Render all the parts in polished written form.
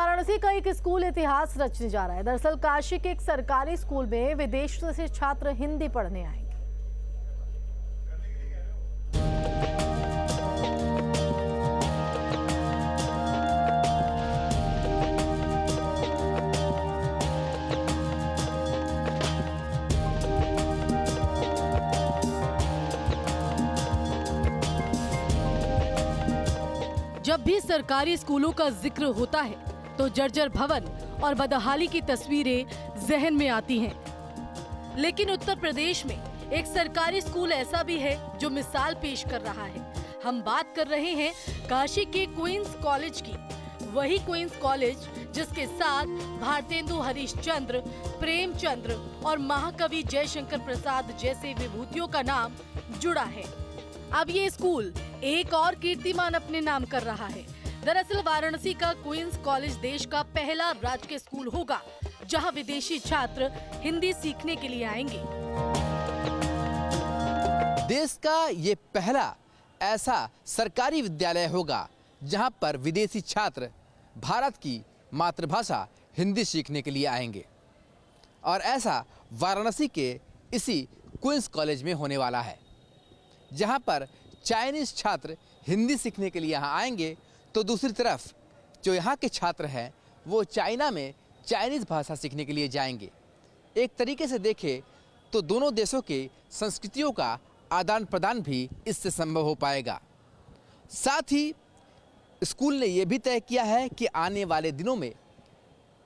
वाराणसी का एक स्कूल इतिहास रचने जा रहा है। दरअसल काशी के एक सरकारी स्कूल में विदेश से छात्र हिंदी पढ़ने आएंगे। जब भी सरकारी स्कूलों का जिक्र होता है तो जर्जर भवन और बदहाली की तस्वीरें जहन में आती हैं। लेकिन उत्तर प्रदेश में एक सरकारी स्कूल ऐसा भी है जो मिसाल पेश कर रहा है। हम बात कर रहे हैं काशी के क्वींस कॉलेज की। वही क्वींस कॉलेज जिसके साथ भारतेंदु हरिश्चंद्र, प्रेमचंद्र और महाकवि जयशंकर प्रसाद जैसे विभूतियों का नाम जुड़ा है। अब ये स्कूल एक और कीर्तिमान अपने नाम कर रहा है। दरअसल वाराणसी का क्वींस कॉलेज देश का पहला राजकीय स्कूल होगा जहां विदेशी छात्र हिंदी सीखने के लिए आएंगे। देश का ये पहला ऐसा सरकारी विद्यालय होगा जहां पर विदेशी छात्र भारत की मातृभाषा हिंदी सीखने के लिए आएंगे। और ऐसा वाराणसी के इसी क्वींस कॉलेज में होने वाला है, जहां पर चाइनीज छात्र हिंदी सीखने के लिए यहाँ आएंगे तो दूसरी तरफ जो यहाँ के छात्र हैं वो चाइना में चाइनीज भाषा सीखने के लिए जाएंगे। एक तरीके से देखें तो दोनों देशों के संस्कृतियों का आदान प्रदान भी इससे संभव हो पाएगा। साथ ही स्कूल ने यह भी तय किया है कि आने वाले दिनों में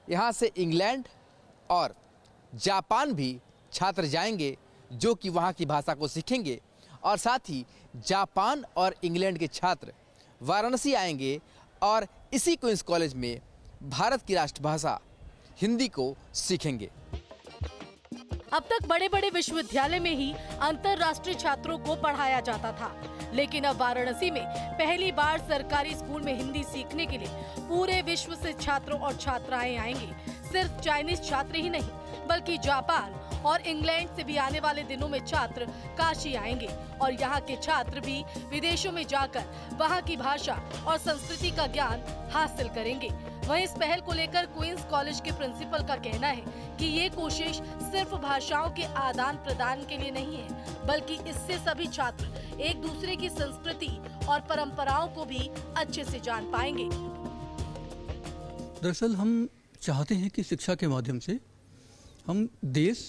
यहाँ से इंग्लैंड और जापान भी छात्र जाएंगे जो कि वहाँ की भाषा को सीखेंगे। और साथ ही जापान और इंग्लैंड के छात्र वाराणसी आएंगे और इसी क्वींस कॉलेज में भारत की राष्ट्रभाषा हिंदी को सीखेंगे। अब तक बड़े बड़े विश्वविद्यालय में ही अंतर्राष्ट्रीय छात्रों को पढ़ाया जाता था, लेकिन अब वाराणसी में पहली बार सरकारी स्कूल में हिंदी सीखने के लिए पूरे विश्व से छात्रों और छात्राएं आएंगे। सिर्फ चाइनीज छात्र ही नहीं बल्कि जापान और इंग्लैंड से भी आने वाले दिनों में छात्र काशी आएंगे और यहाँ के छात्र भी विदेशों में जाकर वहाँ की भाषा और संस्कृति का ज्ञान हासिल करेंगे। वहीं इस पहल को लेकर क्वींस कॉलेज के प्रिंसिपल का कहना है कि ये कोशिश सिर्फ भाषाओं के आदान प्रदान के लिए नहीं है, बल्कि इससे सभी छात्र एक दूसरे की संस्कृति और परंपराओं को भी अच्छे से जान पाएंगे। दरअसल हम चाहते हैं कि शिक्षा के माध्यम से हम देश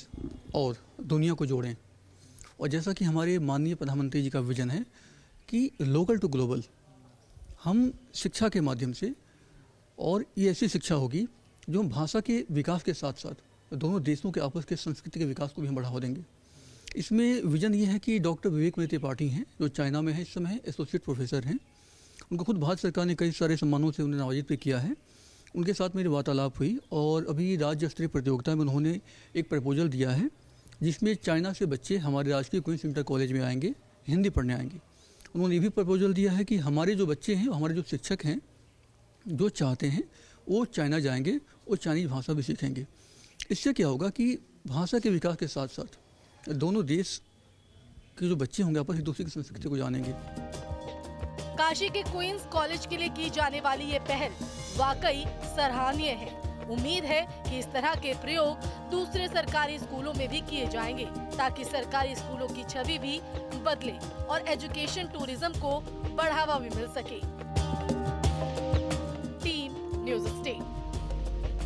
और दुनिया को जोड़ें, और जैसा कि हमारे माननीय प्रधानमंत्री जी का विजन है कि लोकल टू ग्लोबल, हम शिक्षा के माध्यम से, और ये ऐसी शिक्षा होगी जो भाषा के विकास के साथ साथ दोनों देशों के आपस के संस्कृति के विकास को भी हम बढ़ावा देंगे। इसमें विजन ये है कि डॉक्टर विवेक मेहते पाटिल हैं जो चाइना में है, इस समय एसोसिएट प्रोफेसर हैं। उनको खुद भारत सरकार ने कई सारे सम्मानों से उन्हें नवाजित भी किया है। उनके साथ मेरी वार्तालाप हुई और अभी राज्य स्तरीय प्रतियोगिता में उन्होंने एक प्रपोजल दिया है जिसमें चाइना से बच्चे हमारे राजकीय क्वींस इंटर कॉलेज में आएंगे, हिंदी पढ़ने आएंगे। उन्होंने ये भी प्रपोजल दिया है कि हमारे जो बच्चे हैं, हमारे जो शिक्षक हैं, जो चाहते हैं वो चाइना जाएंगे और चाइनीज भाषा भी सीखेंगे। इससे क्या होगा कि भाषा के विकास के साथ साथ दोनों देश के जो बच्चे होंगे आपस एक दूसरे की संस्कृति को जानेंगे। काशी के क्वींस कॉलेज के लिए की जाने वाली ये पहल वाकई सराहनीय है। उम्मीद है कि इस तरह के प्रयोग दूसरे सरकारी स्कूलों में भी किए जाएंगे ताकि सरकारी स्कूलों की छवि भी बदले और एजुकेशन टूरिज्म को बढ़ावा भी मिल सके। Team news state.